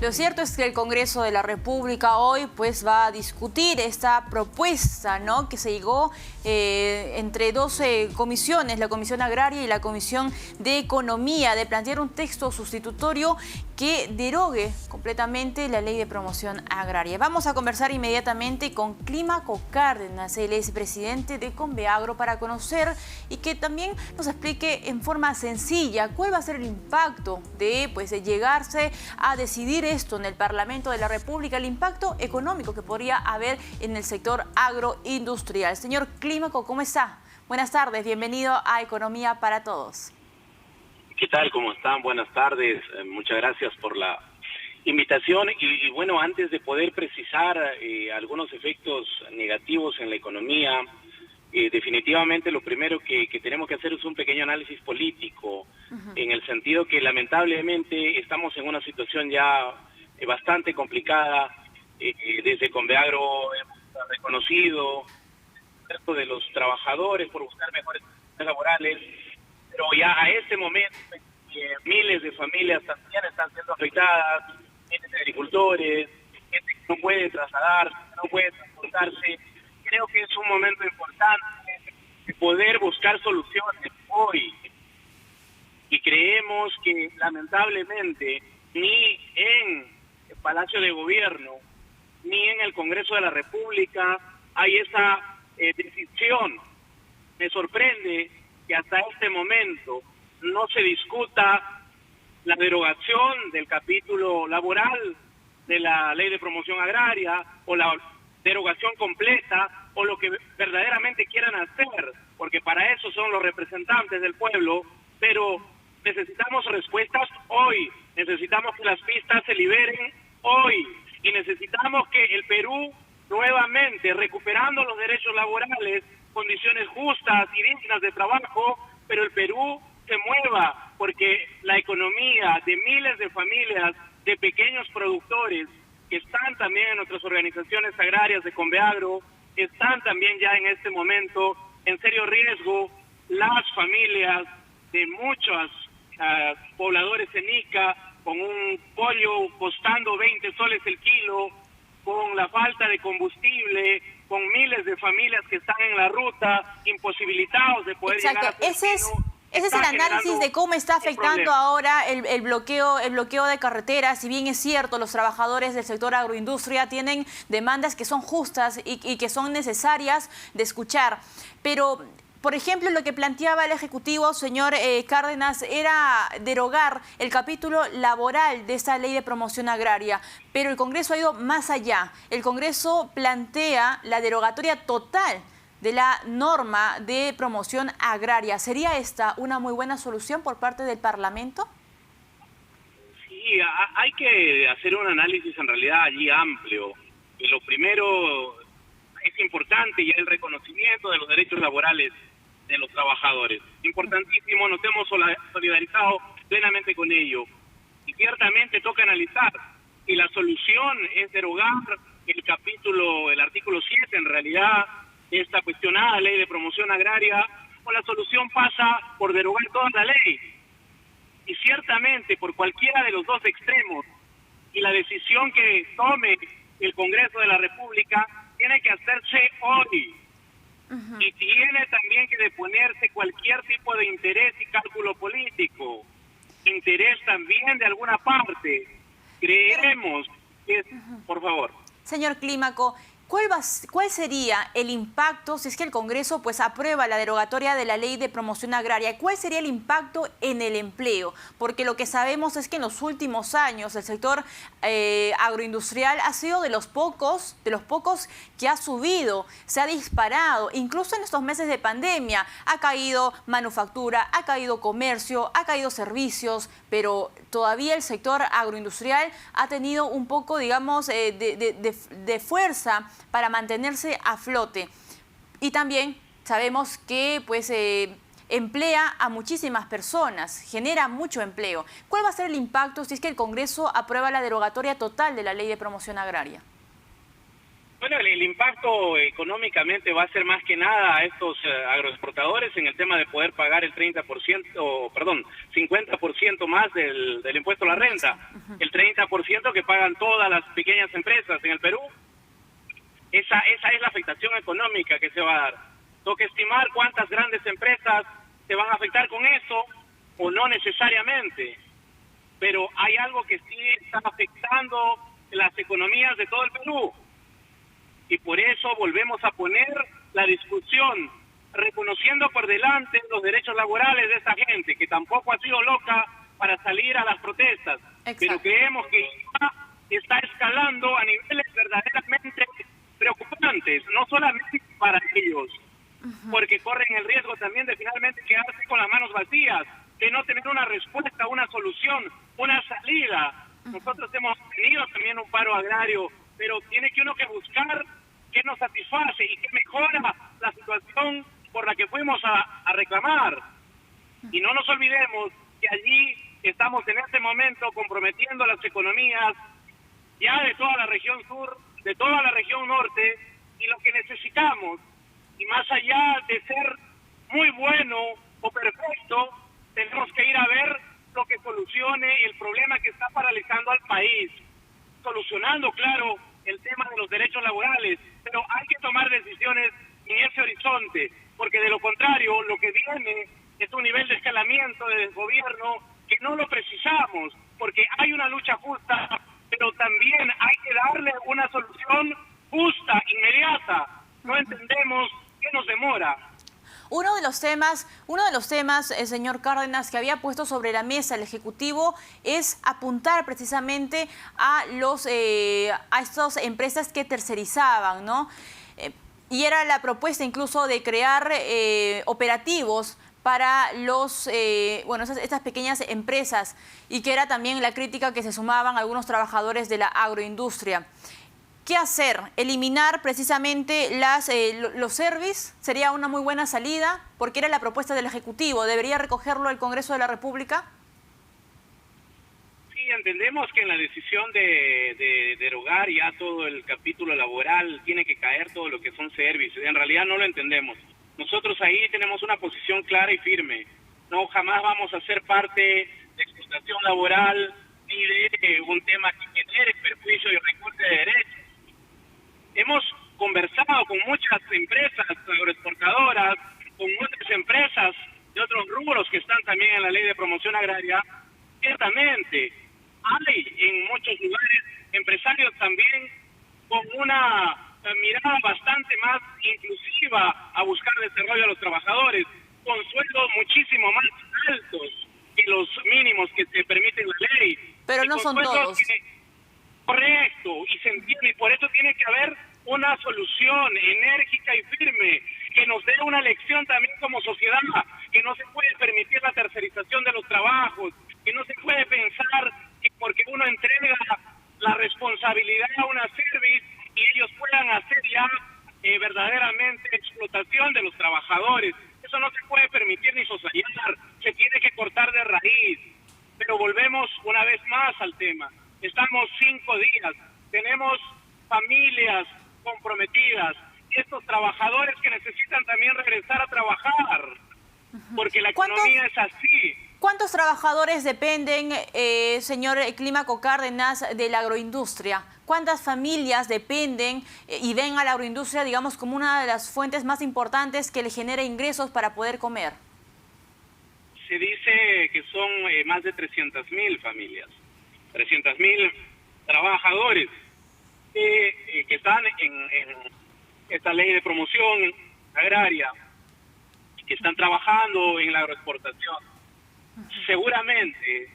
Lo cierto es que el Congreso de la República hoy pues va a discutir esta propuesta, ¿no?, que se llegó entre dos comisiones, la Comisión Agraria y la Comisión de Economía, de plantear un texto sustitutorio que derogue completamente la Ley de Promoción Agraria. Vamos a conversar inmediatamente con Clímaco Cárdenas, él es presidente de Conveagro, para conocer y que también nos explique en forma sencilla cuál va a ser el impacto de llegarse a decidir esto en el Parlamento de la República, el impacto económico que podría haber en el sector agroindustrial. Señor Clímaco, ¿cómo está? Buenas tardes, bienvenido a Economía para Todos. ¿Qué tal? ¿Cómo están? Buenas tardes. Muchas gracias por la invitación. Y bueno, antes de poder precisar algunos efectos negativos en la economía, definitivamente lo primero que tenemos que hacer es un pequeño análisis político, en el sentido que lamentablemente estamos en una situación ya bastante complicada. Desde Conveagro hemos reconocido el resto de los trabajadores por buscar mejores condiciones laborales, pero ya a este momento miles de familias también están siendo afectadas, miles de agricultores, gente que no puede trasladarse, no puede transportarse. Creo que es un momento importante de poder buscar soluciones hoy, y creemos que lamentablemente ni en el Palacio de Gobierno ni en el Congreso de la República hay esa decisión. Me sorprende que hasta este momento no se discuta la derogación del capítulo laboral de la Ley de Promoción Agraria, o la derogación completa, o lo que verdaderamente quieran hacer, porque para eso son los representantes del pueblo. Pero necesitamos respuestas hoy, necesitamos que las pistas se liberen hoy, y necesitamos que el Perú nuevamente, recuperando los derechos laborales, condiciones justas y dignas de trabajo, pero el Perú se mueva, porque la economía de miles de familias, de pequeños productores que están también en nuestras organizaciones agrarias de Conveagro, están también ya en este momento en serio riesgo. Las familias de muchos pobladores en Ica, con un pollo costando 20 soles el kilo, con la falta de combustible, con miles de familias que están en la ruta, imposibilitados de poder llegar a su destino. Ese es el análisis de cómo está afectando ahora el bloqueo de carreteras. Si bien es cierto, los trabajadores del sector agroindustria tienen demandas que son justas y que son necesarias de escuchar. Pero, por ejemplo, lo que planteaba el Ejecutivo, señor Cárdenas, era derogar el capítulo laboral de esta Ley de Promoción Agraria. Pero el Congreso ha ido más allá. El Congreso plantea la derogatoria total de la norma de promoción agraria. ¿Sería esta una muy buena solución por parte del Parlamento? Sí, hay que hacer un análisis en realidad allí amplio. Y lo primero es importante ya el reconocimiento de los derechos laborales de los trabajadores. Importantísimo, nos hemos solidarizado plenamente con ello. Y ciertamente toca analizar si la solución es derogar el artículo 7, en realidad, esta cuestionada Ley de Promoción Agraria, o la solución pasa por derogar toda la ley. Y ciertamente por cualquiera de los dos extremos, y la decisión que tome el Congreso de la República tiene que hacerse hoy. Y tiene también que deponerse cualquier tipo de interés y cálculo político, interés también de alguna parte. Creemos que, por favor. Señor Clímaco, ¿cuál sería el impacto si es que el Congreso aprueba la derogatoria de la Ley de Promoción Agraria? ¿Cuál sería el impacto en el empleo? Porque lo que sabemos es que en los últimos años el sector agroindustrial ha sido de los pocos que ha subido, se ha disparado. Incluso en estos meses de pandemia ha caído manufactura, ha caído comercio, ha caído servicios, pero todavía el sector agroindustrial ha tenido un poco, digamos, de fuerza para mantenerse a flote. Y también sabemos que emplea a muchísimas personas, genera mucho empleo. ¿Cuál va a ser el impacto si es que el Congreso aprueba la derogatoria total de la Ley de Promoción Agraria? Bueno, el impacto económicamente va a ser más que nada a estos agroexportadores en el tema de poder pagar el 50% más del impuesto a la renta. El 30% que pagan todas las pequeñas empresas en el Perú. Esa es la afectación económica que se va a dar. Tengo que estimar cuántas grandes empresas se van a afectar con eso, o no necesariamente. Pero hay algo que sí está afectando las economías de todo el Perú. Y por eso volvemos a poner la discusión, reconociendo por delante los derechos laborales de esta gente, que tampoco ha sido loca para salir a las protestas. Exacto. Pero creemos que ya está escalando a niveles verdaderamente preocupantes, no solamente para ellos, porque corren el riesgo también de finalmente quedarse con las manos vacías, de no tener una respuesta, una solución, una salida. Nosotros hemos tenido también un paro agrario, pero tiene que uno que buscar qué nos satisface y qué mejora la situación por la que fuimos a reclamar. Y no nos olvidemos que allí estamos en este momento comprometiendo las economías ya de toda la región sur, de toda la región norte, y lo que necesitamos, y más allá de ser muy bueno o perfecto, tenemos que ir a ver lo que solucione el problema que está paralizando al país, solucionando, claro, el tema de los derechos laborales, pero hay que tomar decisiones en ese horizonte, porque de lo contrario, lo que viene es un nivel de escalamiento del gobierno que no lo precisamos, porque hay una lucha justa, pero también hay que darle una solución justa, inmediata. No entendemos qué nos demora. Uno de los temas, señor Cárdenas, que había puesto sobre la mesa el Ejecutivo es apuntar precisamente a estas empresas que tercerizaban, ¿no? Y era la propuesta incluso de crear operativos para estas pequeñas empresas, y que era también la crítica que se sumaban algunos trabajadores de la agroindustria. ¿Qué hacer? ¿Eliminar precisamente los servicios? ¿Sería una muy buena salida? Porque era la propuesta del Ejecutivo. ¿Debería recogerlo el Congreso de la República? Sí, entendemos que en la decisión de derogar ya todo el capítulo laboral tiene que caer todo lo que son servicios. En realidad no lo entendemos. Nosotros ahí tenemos una posición clara y firme. No, jamás vamos a ser parte de explotación laboral ni de un tema que genere perjuicio y recorte de derechos. Hemos conversado con muchas empresas agroexportadoras, con otras empresas de otros rubros que están también en la Ley de Promoción Agraria. Ciertamente, hay en muchos lugares empresarios también con una mirada bastante más inclusiva a buscar desarrollo a los trabajadores, con sueldos muchísimo más altos que los mínimos que se permiten la ley. Pero no son todos. Correcto, y se entiende, y por eso tiene que haber una solución enérgica y firme que nos dé una lección también como sociedad, que no se puede permitir la tercerización de los trabajos, que no se puede pensar que porque uno entrega la responsabilidad a una service y ellos puedan hacer ya verdaderamente explotación de los trabajadores. Eso no se puede permitir ni soslayar, se tiene que cortar de raíz. Pero volvemos una vez más al tema. Estamos 5 días, tenemos familias comprometidas, estos trabajadores que necesitan también regresar a trabajar, porque la economía es así. ¿Cuántos trabajadores dependen, señor Clímaco Cárdenas, de la agroindustria? ¿Cuántas familias dependen y ven a la agroindustria, digamos, como una de las fuentes más importantes que le genera ingresos para poder comer? Se dice que son más de 300.000 familias, 300.000 trabajadores que están en esta ley de promoción agraria, que están trabajando en la agroexportación. Seguramente,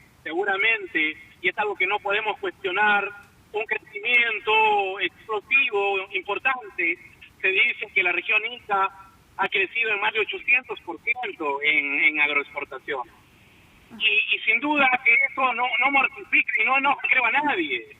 y es algo que no podemos cuestionar, un crecimiento explosivo importante. Se dice que la región Ica ha crecido en más de 800% en agroexportación. Y sin duda que eso no mortifica y no nos creo a nadie.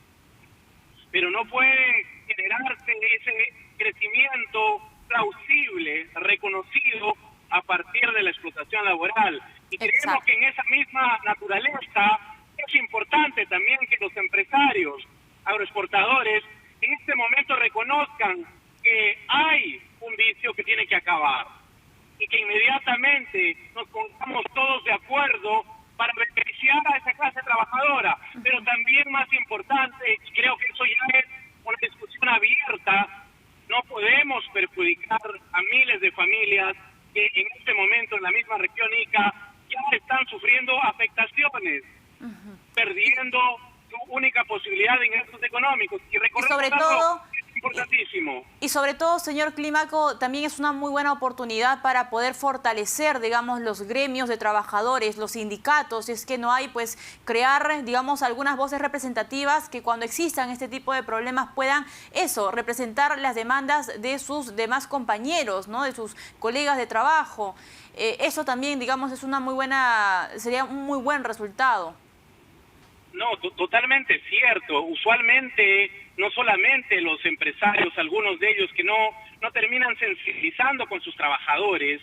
Pero no puede generarse ese crecimiento plausible, reconocido a partir de la explotación laboral. Y creemos que en esa misma naturaleza es importante también que los empresarios agroexportadores en este momento reconozcan que hay un vicio que tiene que acabar y que inmediatamente nos pongamos todos de acuerdo para beneficiar a esa clase trabajadora. Pero también más importante, y creo que eso ya es una discusión abierta, no podemos perjudicar a miles de familias que en este momento en la misma región Ica ya están sufriendo afectaciones, perdiendo su única posibilidad de ingresos económicos. Y sobre todo, es importantísimo. Y sobre todo, señor Clímaco, también es una muy buena oportunidad para poder fortalecer, digamos, los gremios de trabajadores, los sindicatos, si es que no hay, pues, crear, digamos, algunas voces representativas que cuando existan este tipo de problemas puedan, representar las demandas de sus demás compañeros, ¿no?, de sus colegas de trabajo. Eso también, digamos, sería un muy buen resultado. No, totalmente cierto. Usualmente, no solamente los empresarios, algunos de ellos que no terminan sensibilizando con sus trabajadores,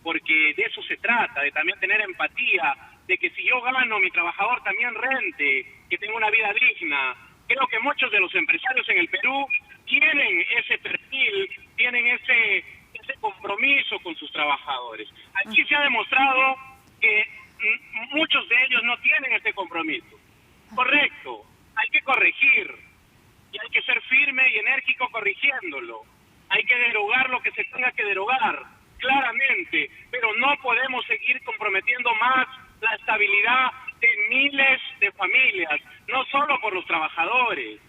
porque de eso se trata, de también tener empatía, de que si yo gano, mi trabajador también rente, que tenga una vida digna. Creo que muchos de los empresarios en el Perú tienen ese perfil, tienen ese compromiso con sus trabajadores. Aquí se ha demostrado que muchos de ellos no tienen ese compromiso. Correcto, hay que corregir y hay que ser firme y enérgico corrigiéndolo. Hay que derogar lo que se tenga que derogar, claramente, pero no podemos seguir comprometiendo más la estabilidad de miles de familias, no solo por los trabajadores.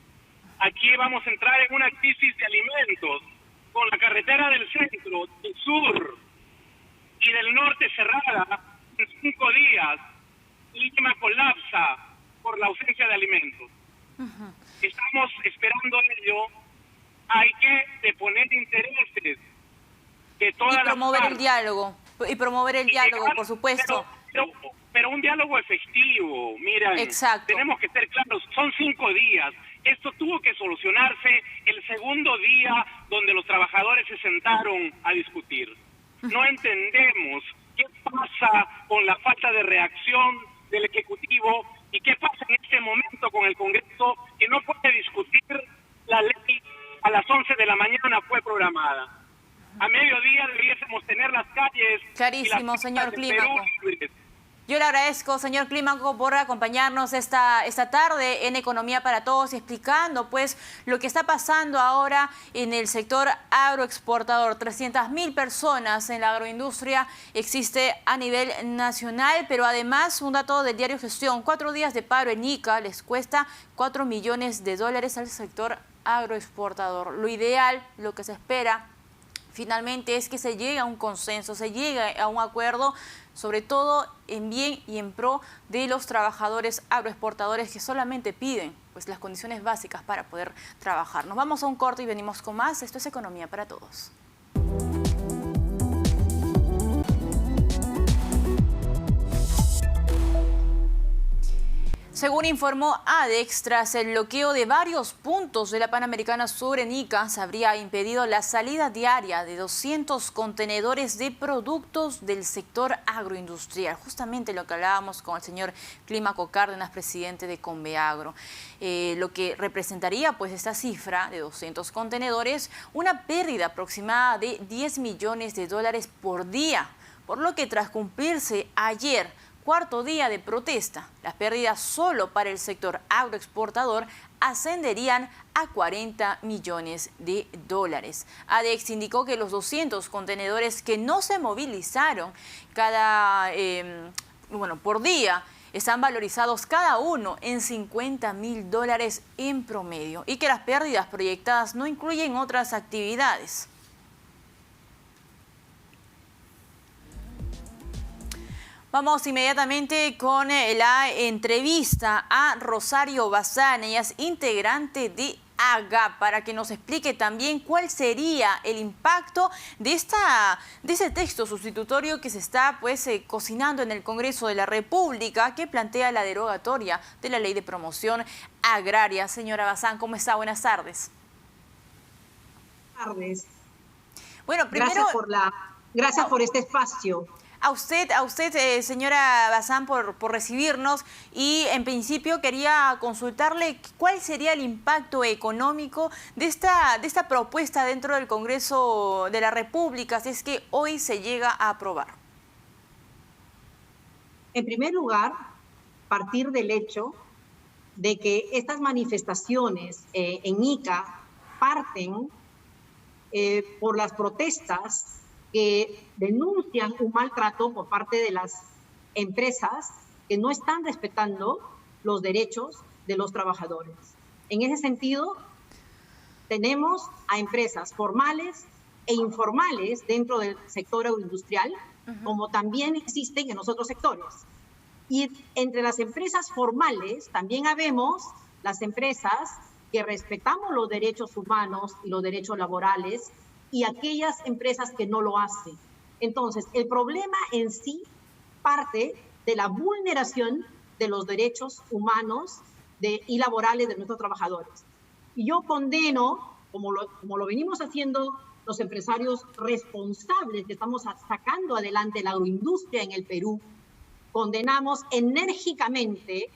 Aquí vamos a entrar en una crisis de alimentos, con la carretera del centro, del sur y del norte cerrada en 5 días. Lima colapsa por la ausencia de alimentos. Estamos esperando ello. Hay que deponer intereses de todas las partes. Y promover el diálogo, por supuesto. Pero un diálogo efectivo, mira, tenemos que ser claros, son 5 días. Esto tuvo que solucionarse el segundo día donde los trabajadores se sentaron a discutir. No entendemos qué pasa con la falta de reacción del Ejecutivo y qué pasa en este momento con el Congreso, que no puede discutir la ley a las 11 de la mañana fue programada. A mediodía debiésemos tener las calles. Clarísimo, señor Clímaco. Yo le agradezco, señor Clímaco, por acompañarnos esta tarde en Economía para Todos, explicando pues lo que está pasando ahora en el sector agroexportador. 300.000 personas en la agroindustria existe a nivel nacional, pero además un dato del diario Gestión, 4 días de paro en Ica les cuesta $4 millones al sector agroexportador. Lo ideal, lo que se espera finalmente es que se llegue a un consenso, se llegue a un acuerdo, sobre todo en bien y en pro de los trabajadores agroexportadores que solamente piden pues las condiciones básicas para poder trabajar. Nos vamos a un corte y venimos con más. Esto es Economía para Todos. Según informó ADEX, tras el bloqueo de varios puntos de la Panamericana Sur en Ica, se habría impedido la salida diaria de 200 contenedores de productos del sector agroindustrial. Justamente lo que hablábamos con el señor Clímaco Cárdenas, presidente de Conveagro. Lo que representaría pues esta cifra de 200 contenedores, una pérdida aproximada de $10 millones por día. Por lo que tras cumplirse ayer, cuarto día de protesta, las pérdidas solo para el sector agroexportador ascenderían a $40 millones. ADEX indicó que los 200 contenedores que no se movilizaron por día están valorizados cada uno en $50.000 en promedio y que las pérdidas proyectadas no incluyen otras actividades. Vamos inmediatamente con la entrevista a Rosario Bazán. Ella es integrante de AGAP, para que nos explique también cuál sería el impacto de ese texto sustitutorio que se está cocinando en el Congreso de la República, que plantea la derogatoria de la Ley de Promoción Agraria. Señora Bazán, ¿cómo está? Buenas tardes. Buenas tardes. Bueno, primero... Gracias por este espacio. A usted, señora Bazán, por recibirnos, y en principio quería consultarle cuál sería el impacto económico de esta propuesta dentro del Congreso de la República, si es que hoy se llega a aprobar. En primer lugar, partir del hecho de que estas manifestaciones en Ica parten por las protestas que denuncian un maltrato por parte de las empresas que no están respetando los derechos de los trabajadores. En ese sentido, tenemos a empresas formales e informales dentro del sector agroindustrial, como también existen en los otros sectores. Y entre las empresas formales también habemos las empresas que respetamos los derechos humanos y los derechos laborales y aquellas empresas que no lo hacen. Entonces, el problema en sí parte de la vulneración de los derechos humanos y laborales de nuestros trabajadores. Y yo condeno, como lo venimos haciendo los empresarios responsables que estamos sacando adelante la agroindustria en el Perú, condenamos enérgicamente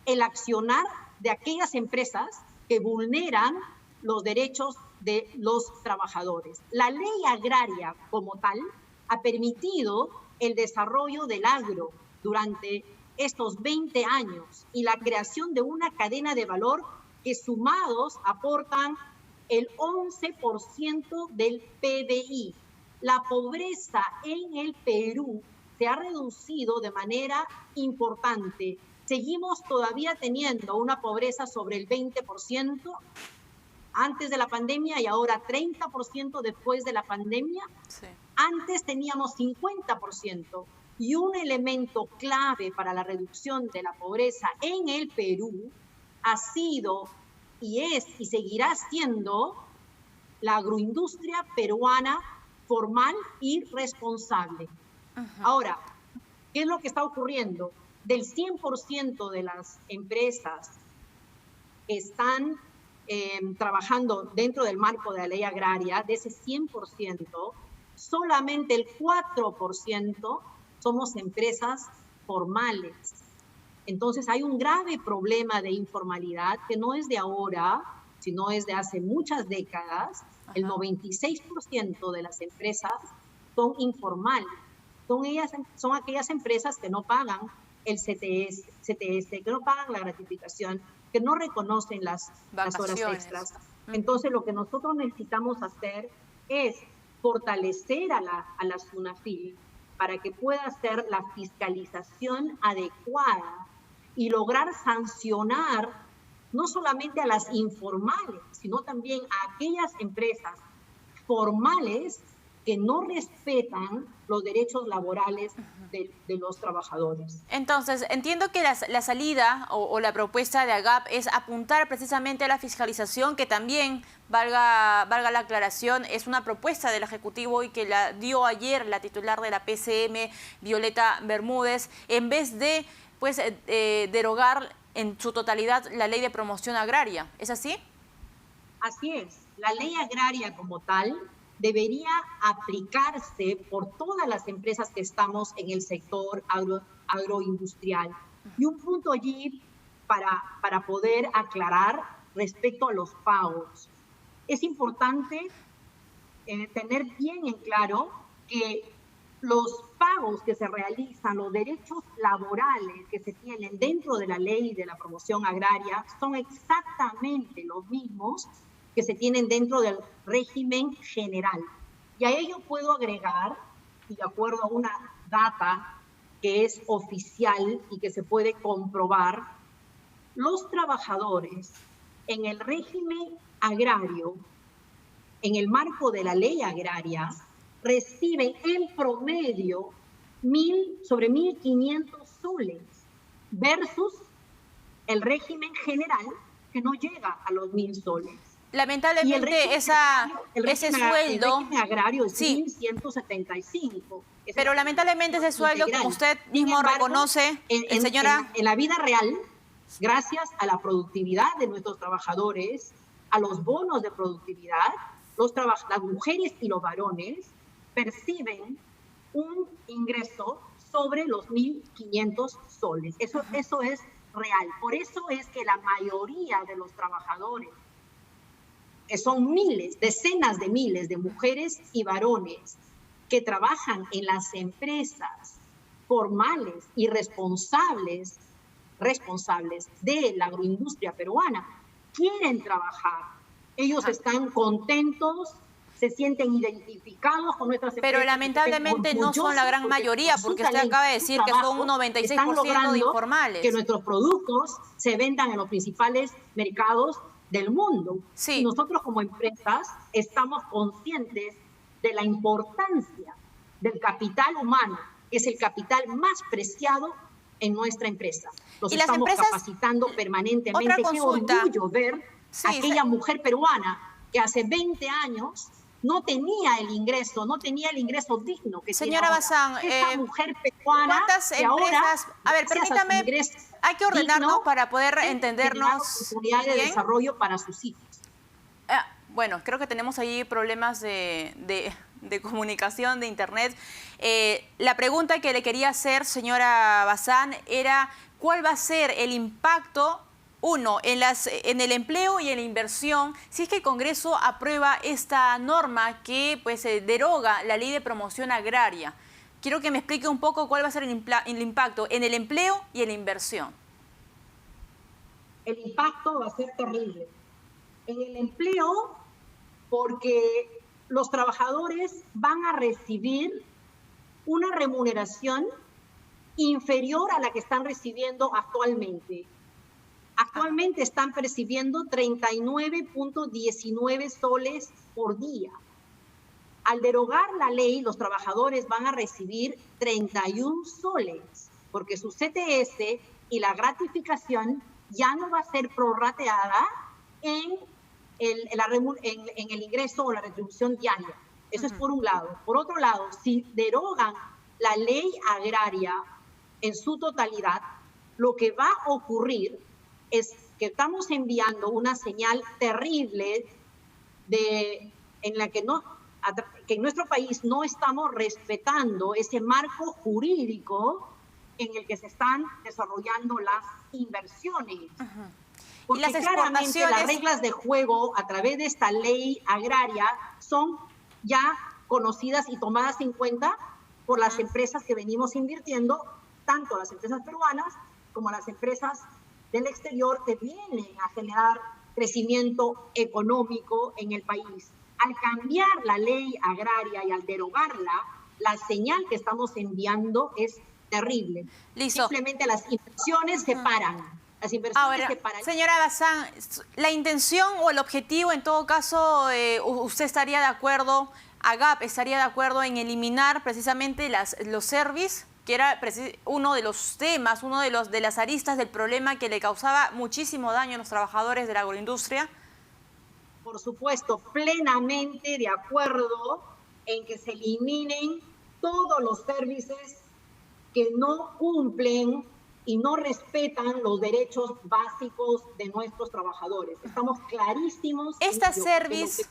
el accionar de aquellas empresas que vulneran los derechos de los trabajadores. La ley agraria como tal ha permitido el desarrollo del agro durante estos 20 años y la creación de una cadena de valor que sumados aportan el 11% del PBI. La pobreza en el Perú se ha reducido de manera importante. Seguimos todavía teniendo una pobreza sobre el 20% antes de la pandemia y ahora 30% después de la pandemia. Sí. Antes teníamos 50%. Y un elemento clave para la reducción de la pobreza en el Perú ha sido y es y seguirá siendo la agroindustria peruana formal y responsable. Ahora, ¿qué es lo que está ocurriendo? Del 100% de las empresas que están trabajando dentro del marco de la ley agraria, de ese 100%, solamente el 4% somos empresas formales. Entonces hay un grave problema de informalidad que no es de ahora, sino es de hace muchas décadas. El 96% de las empresas son informales. Son aquellas empresas que no pagan el CTS, que no pagan la gratificación, que no reconocen las horas extras. Entonces, lo que nosotros necesitamos hacer es fortalecer a la SUNAFIL para que pueda hacer la fiscalización adecuada y lograr sancionar no solamente a las informales, sino también a aquellas empresas formales que no respetan los derechos laborales de los trabajadores. Entonces, entiendo que la salida o la propuesta de AGAP es apuntar precisamente a la fiscalización, que también, valga la aclaración, es una propuesta del Ejecutivo y que la dio ayer la titular de la PCM, Violeta Bermúdez, en vez de derogar en su totalidad la ley de promoción agraria. ¿Es así? Así es. La ley agraria como tal debería aplicarse por todas las empresas que estamos en el sector agroindustrial. Y un punto allí para poder aclarar respecto a los pagos. Es importante tener bien en claro que los pagos que se realizan, los derechos laborales que se tienen dentro de la ley de la promoción agraria son exactamente los mismos que se tienen dentro del régimen general. Y a ello puedo agregar, y de acuerdo a una data que es oficial y que se puede comprobar, los trabajadores en el régimen agrario, en el marco de la ley agraria, reciben en promedio sobre 1.500 soles versus el régimen general que no llega a los 1.000 soles. Lamentablemente ese sueldo... El régimen agrario es sí, 1.175. Pero lamentablemente ese sueldo, como usted mismo reconoce, señora... En la vida real, gracias a la productividad de nuestros trabajadores, a los bonos de productividad, las mujeres y los varones perciben un ingreso sobre los 1.500 soles. Eso es real. Por eso es que la mayoría de los trabajadores, que son miles, decenas de miles de mujeres y varones que trabajan en las empresas formales y responsables de la agroindustria peruana, quieren trabajar. Ellos están contentos, se sienten identificados con nuestras empresas. Pero lamentablemente no son la gran mayoría, porque usted acaba de decir que son un 96% de informales. Que nuestros productos se vendan en los principales mercados del mundo. Sí. Y nosotros como empresas estamos conscientes de la importancia del capital humano, que es el capital más preciado en nuestra empresa. Los estamos capacitando permanentemente. Qué orgullo ver aquella mujer peruana que hace 20 años no tenía el ingreso digno que señora Bazán, esa mujer peruana. ¿Cuántas empresas? A ver, permítame, hay que ordenarnos para poder entendernos oportunidad de desarrollo para sus hijos. Bueno, creo que tenemos ahí problemas de comunicación, de internet. La pregunta que le quería hacer, señora Bazán, era ¿cuál va a ser el impacto, uno, en el empleo y en la inversión, si es que el Congreso aprueba esta norma que pues deroga la Ley de Promoción Agraria? Quiero que me explique un poco cuál va a ser el impacto en el empleo y en la inversión. El impacto va a ser terrible. En el empleo, porque los trabajadores van a recibir una remuneración inferior a la que están recibiendo actualmente. Actualmente están percibiendo 39.19 soles por día. Al derogar la ley, los trabajadores van a recibir 31 soles, porque su CTS y la gratificación ya no va a ser prorrateada en el ingreso o la retribución diaria. Eso es por un lado. Por otro lado, si derogan la ley agraria en su totalidad, lo que va a ocurrir es que estamos enviando una señal terrible en la que en nuestro país no estamos respetando ese marco jurídico en el que se están desarrollando las inversiones. Porque ¿Y las claramente las reglas de juego a través de esta ley agraria son ya conocidas y tomadas en cuenta por las empresas que venimos invirtiendo, tanto las empresas peruanas como las empresas del exterior que vienen a generar crecimiento económico en el país. Al cambiar la ley agraria y al derogarla, la señal que estamos enviando es terrible. Listo. Simplemente las inversiones se paran. Las inversiones se paran. Señora Bazán, la intención o el objetivo, en todo caso, usted estaría de acuerdo, AGAP estaría de acuerdo en eliminar precisamente los servicios, que era uno de los temas, de las aristas del problema que le causaba muchísimo daño a los trabajadores de la agroindustria. Por supuesto, plenamente de acuerdo en que se eliminen todos los servicios que no cumplen y no respetan los derechos básicos de nuestros trabajadores. Estamos clarísimos. Estas servicios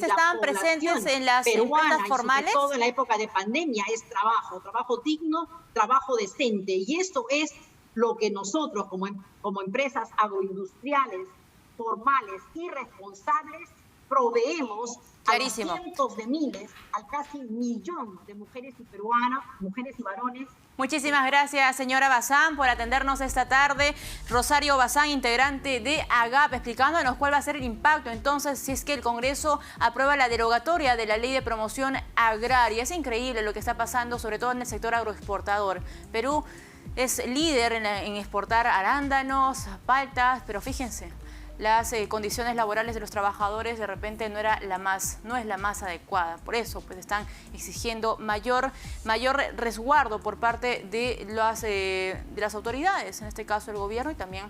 estaban presentes en las empresas formales. Sobre todo en la época de pandemia es trabajo digno, trabajo decente. Y eso es lo que nosotros como empresas agroindustriales, formales y responsables proveemos a los cientos de miles, al casi 1 millón de mujeres y varones. Muchísimas gracias, señora Bazán, por atendernos esta tarde. Rosario Bazán, integrante de AGAP, explicándonos cuál va a ser el impacto entonces si es que el Congreso aprueba la derogatoria de la Ley de Promoción Agraria. Es increíble lo que está pasando, sobre todo en el sector agroexportador. Perú es líder en exportar arándanos, paltas, pero fíjense, las condiciones laborales de los trabajadores de repente no es la más adecuada. Por eso pues están exigiendo mayor resguardo por parte de las autoridades, en este caso el gobierno y también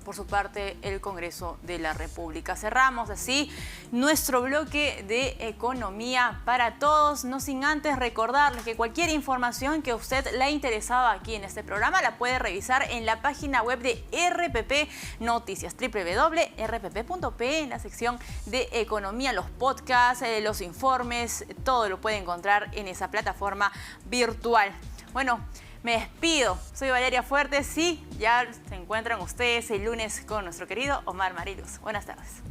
por su parte el Congreso de la República. Cerramos así nuestro bloque de economía para todos, no sin antes recordarles que cualquier información que a usted le ha interesado aquí en este programa la puede revisar en la página web de RPP Noticias, www.rpp.pe, en la sección de economía, los podcasts, los informes, todo lo puede encontrar en esa plataforma virtual. Bueno, me despido. Soy Valeria Fuertes y ya se encuentran ustedes el lunes con nuestro querido Omar Mariluz. Buenas tardes.